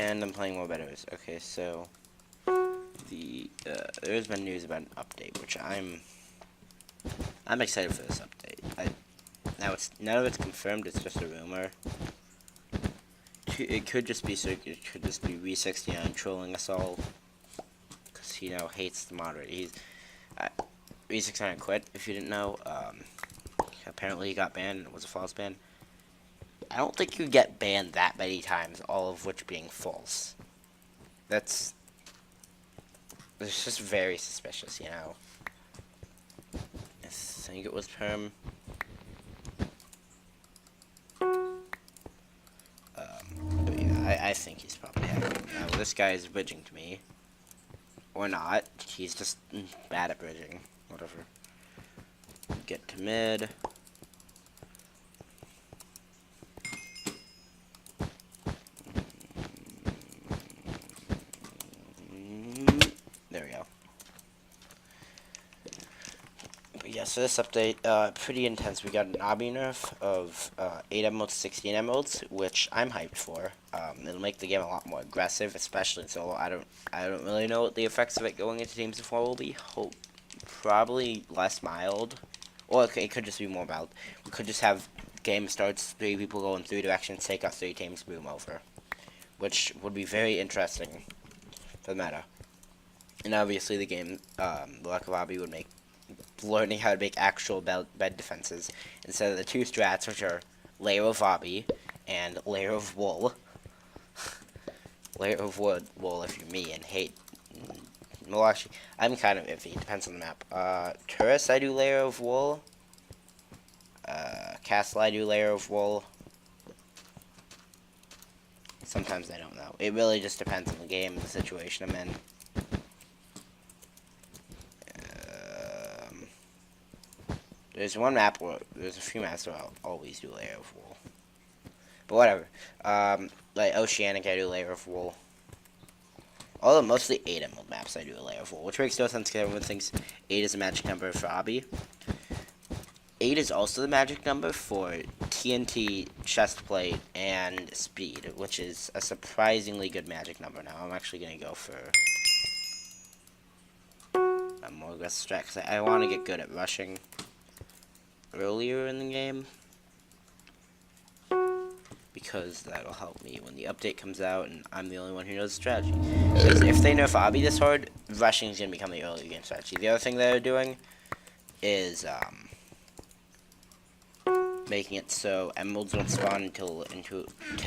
And I'm playing more Bedwars. Okay, so there's been news about an update, which I'm excited for this update. Now none of it's confirmed. It's just a rumor. It could just be Re69 trolling us all, because he now hates the moderator. Re69 quit. If you didn't know, apparently he got banned and it was a false ban. I don't think you get banned that many times, all of which being false. It's just very suspicious, you know. I think it was perm. But yeah, I think he's probably hacking. Now, this guy is bridging to me. Or not. He's just bad at bridging. Whatever. Get to mid. There we go. But yeah, so this update, pretty intense. We got an obby nerf of 8 emeralds, 16 emeralds, which I'm hyped for. It'll make the game a lot more aggressive, especially in solo. I don't really know what the effects of it going into teams of 4 will be. Probably less mild. Or it could just be more mild. We could just have game starts, 3 people go in 3 directions, take out 3 teams, boom, over. Which would be very interesting for the meta. And obviously the game, the lack of obby would make learning how to make actual bed defenses instead of the 2 strats, which are layer of obby and layer of wool. Layer of wool if you're me, and hate. Well, actually, I'm kind of iffy. It depends on the map. Tourist, I do layer of wool. Castle, I do layer of wool. Sometimes I don't know. It really just depends on the game and the situation I'm in. There's one map where there's a few maps where I'll always do layer of wool. But whatever. Like Oceanic, I do layer of wool. Although mostly 8 emerald maps I do a layer of wool, which makes no sense because everyone thinks 8 is a magic number for obby. 8 is also the magic number for TNT, chestplate, and speed, which is a surprisingly good magic number. Now I'm actually going to go for a more aggressive strat because I want to get good at rushing earlier in the game, because that'll help me when the update comes out and I'm the only one who knows the strategy. Because if they nerf obby this hard, rushing is going to become the early game strategy. The other thing they're doing is making it so emeralds don't spawn until a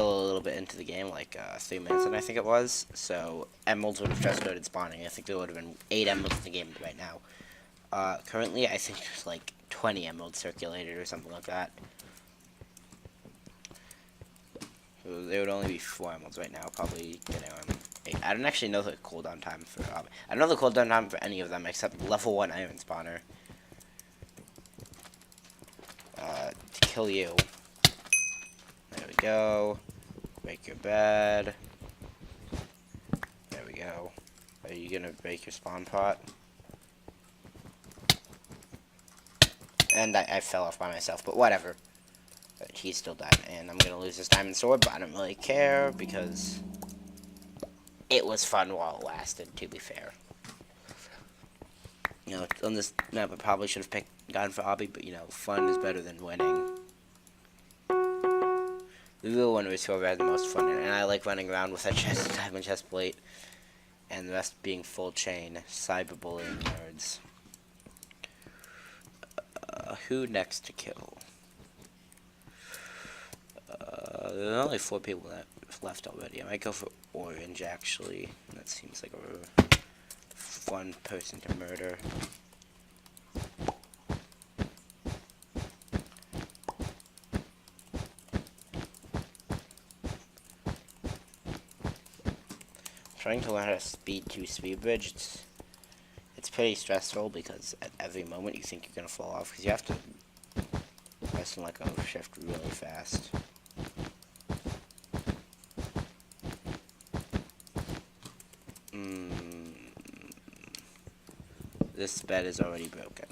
little bit into the game, like 3 minutes in, I think it was. So emeralds would have just started spawning. I think there would have been 8 emeralds in the game right now. Currently, I think there's like 20 emeralds circulated or something like that. So there would only be 4 emeralds right now, probably, you know, 8. I don't actually know the cooldown time for obby. I don't know the cooldown time for any of them except level 1 iron spawner. To kill you. There we go. Break your bed. There we go. Are you gonna break your spawn pot? And I fell off by myself, but whatever. But he still died, and I'm gonna lose this diamond sword, but I don't really care, because it was fun while it lasted, to be fair. You know, on this map, I probably should have gone for obby, but, you know, fun is better than winning. The real winner is whoever had the most fun, and I like running around with a diamond chest plate, and the rest being full chain, cyberbullying nerds. Who next to kill? There are only 4 people left already. I might go for orange, actually. That seems like a fun person to murder. Trying to learn how to speed bridge. It's pretty stressful because at every moment you think you're gonna fall off because you have to press and let go of shift really fast. This bed is already broken.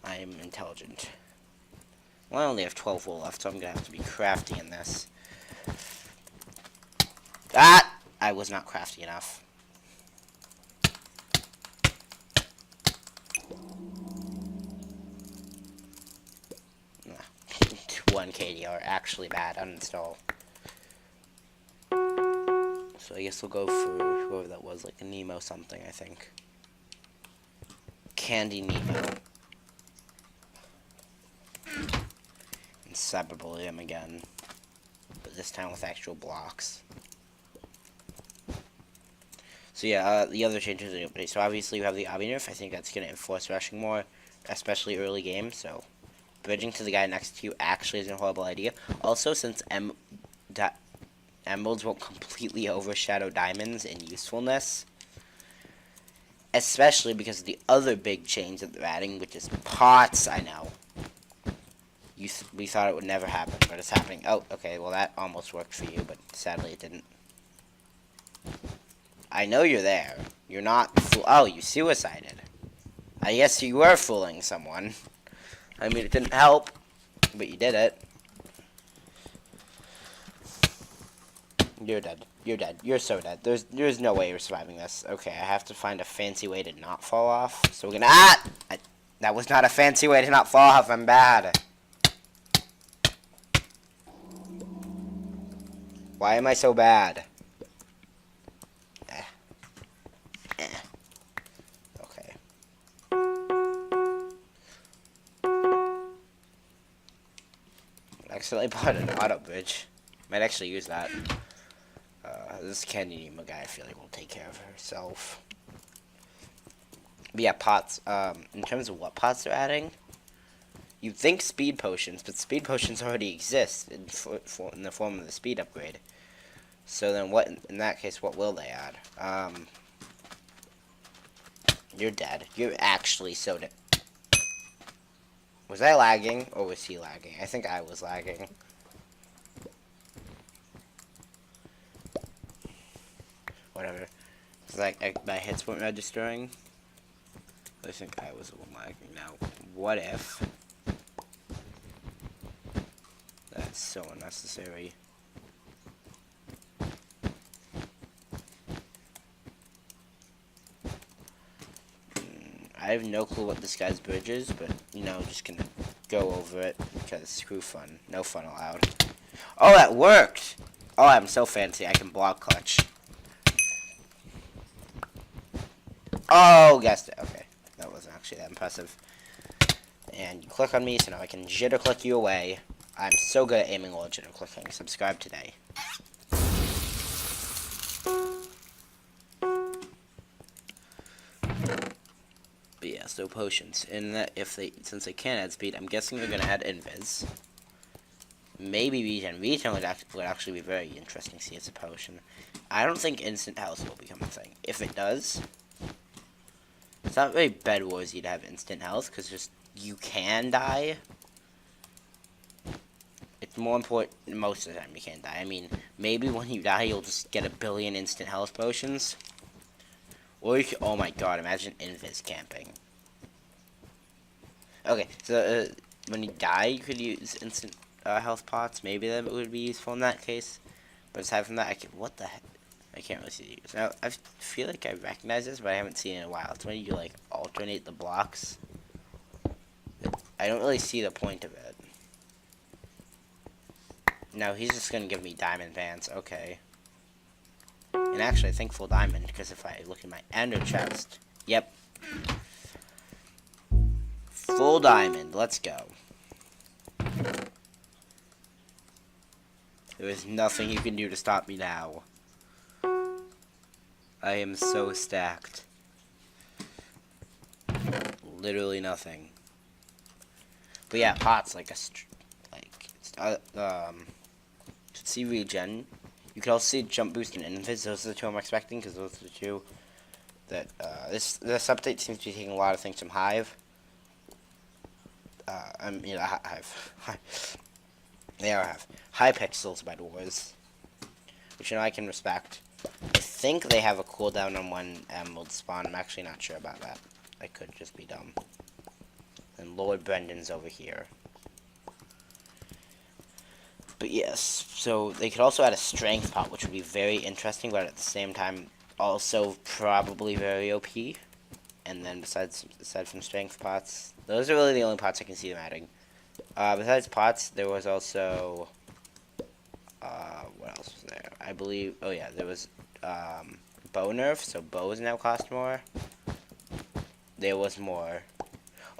I am intelligent. Well, I only have 12 wool left, so I'm gonna have to be crafty in this. Ah! I was not crafty enough. Nah. 1 KDR, actually bad. Uninstall. So I guess we'll go for whoever that was, like a Nemo something, I think. Candy Nemo. And cyberbully him again. But this time with actual blocks. So yeah, the other changes in the update. So obviously you have the obby nerf. I think that's going to enforce rushing more, especially early game. So bridging to the guy next to you actually isn't a horrible idea. Also, since emeralds won't completely overshadow diamonds in usefulness, especially because of the other big change that they're adding, which is pots. I know. We thought it would never happen, but it's happening. Oh, okay, well that almost worked for you, but sadly it didn't. I know you're there. You're not oh, you suicided. I guess you were fooling someone. I mean, it didn't help, but you did it. You're dead. You're dead. You're so dead. There's no way you're surviving this. Okay, I have to find a fancy way to not fall off. So we're gonna that was not a fancy way to not fall off. I'm bad. Why am I so bad? Okay. I accidentally bought an auto bridge. Might actually use that. This Candy Nemo guy, I feel like will take care of herself. But yeah, pots. In terms of what pots they're adding, you'd think speed potions, but speed potions already exist in the form of the speed upgrade. So then, what in that case, what will they add? You're dead. You're actually so dead. Was I lagging, or was he lagging? I think I was lagging. Whatever. It's like my hits weren't registering. I think I was the one lagging. Now, what if? That's so unnecessary. I have no clue what this guy's bridge is, but, you know, just gonna go over it, because screw fun. No fun allowed. Oh, that worked! Oh, I'm so fancy, I can block clutch. Oh, guessed it. Okay, that wasn't actually that impressive. And you click on me, so now I can jitter click you away. I'm so good at aiming while jitter clicking. Subscribe today. But yeah, so potions. And that since they can't add speed, I'm guessing they're gonna add invis. Maybe regen. Regen would actually be very interesting to see as a potion. I don't think instant health will become a thing. If it does, it's not very Bedwars-y to have instant health, because just you can die. It's more important most of the time you can't die. I mean, maybe when you die, you'll just get a billion instant health potions. Or you can, oh my god, imagine invis camping. Okay, so when you die, you could use instant health pots. Maybe that would be useful in that case. But aside from that, what the heck? I can't really see these. Now, I feel like I recognize this, but I haven't seen it in a while. It's when you, like, alternate the blocks. I don't really see the point of it. No, he's just gonna give me diamond pants. Okay. And actually, I think full diamond, because if I look at my ender chest... Yep. Full diamond. Let's go. There is nothing you can do to stop me now. I am so stacked. Literally nothing. But yeah, pots like see regen. You can also see jump boost and invis. Those are the two I'm expecting, because those are the two that this update seems to be taking a lot of things from Hive. Hive. They are Hive. Hypixel's Bedwars, which, you know, I can respect. I think they have a cooldown on when emerald spawn. I'm actually not sure about that. I could just be dumb. And Lord Brendan's over here. But yes, so they could also add a strength pot, which would be very interesting, but at the same time, also probably very OP. And then aside from strength pots, those are really the only pots I can see them adding. Besides pots, there was also what else was there? I believe. Oh yeah, there was bow nerf. So bows now cost more. There was more.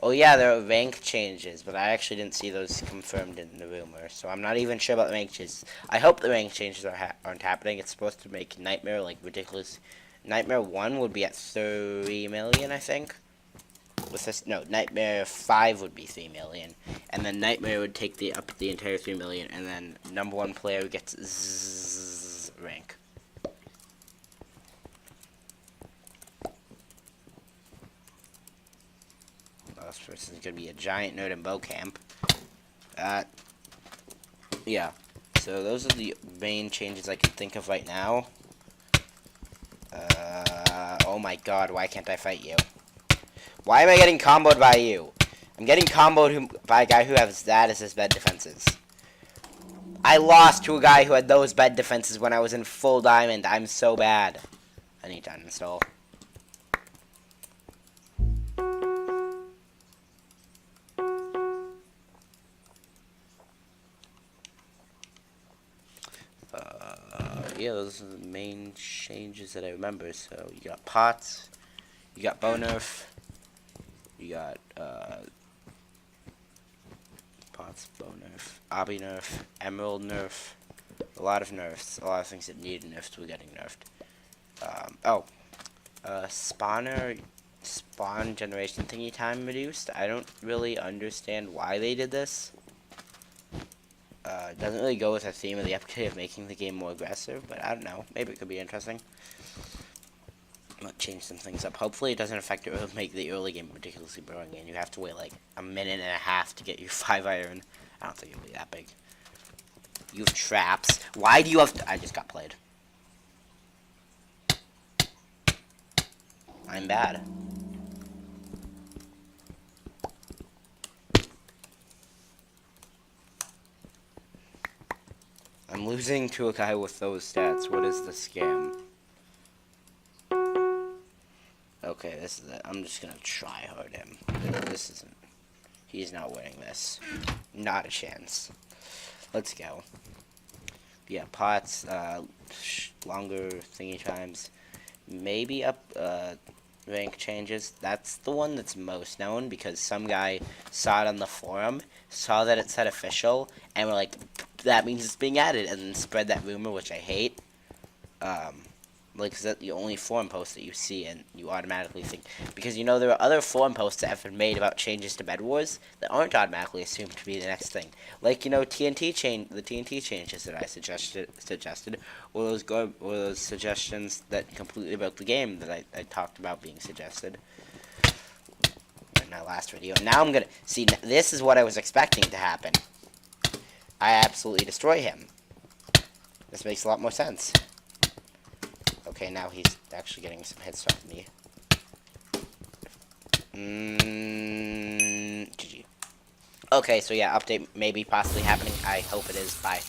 Oh yeah, there are rank changes, but I actually didn't see those confirmed in the rumor, so I'm not even sure about the rank changes. I hope the rank changes aren't happening. It's supposed to make Nightmare like ridiculous. Nightmare 1 would be at 3 million, I think. With this, no, Nightmare 5 would be 3 million, and then Nightmare would take the entire 3 million, and then number 1 player gets rank. This person's gonna be a giant nerd in bow camp. Yeah. So those are the main changes I can think of right now. Oh my god, why can't I fight you? Why am I getting comboed by you? I'm getting comboed by a guy who has that as his bed defenses. I lost to a guy who had those bed defenses when I was in full diamond. I'm so bad. I need to uninstall. Yeah, those are the main changes that I remember. So you got pots, you got bow nerf, you got pots, bow nerf, obby nerf, emerald nerf, a lot of nerfs, a lot of things that needed nerfs were getting nerfed. Spawn generation thingy time reduced. I don't really understand why they did this. It doesn't really go with the theme of the update of making the game more aggressive, but I don't know. Maybe it could be interesting. Might change some things up. Hopefully it doesn't affect it or make the early game ridiculously boring and you have to wait like a minute and a half to get your 5 iron. I don't think it'll be that big. You have traps. Why do you have I just got played. I'm bad. I'm losing to a guy with those stats. What is the scam? Okay, this is it. I'm just gonna try hard him. This isn't. He's not winning this. Not a chance. Let's go. Yeah, pots, longer thingy times. Maybe up, rank changes. That's the one that's most known because some guy saw it on the forum, saw that it said official, and we're like, that means it's being added, and then spread that rumor, which I hate. Like, cause that's the only forum post that you see, and you automatically think, because you know there are other forum posts that have been made about changes to Bedwars that aren't automatically assumed to be the next thing. Like, you know, the TNT changes that I suggested, or those suggestions that completely broke the game that I talked about being suggested in my last video. Now I'm gonna see. This is what I was expecting to happen. I absolutely destroy him. This makes a lot more sense. Okay, now he's actually getting some hits off me. GG. Okay, so yeah, update maybe possibly happening. I hope it is. Bye.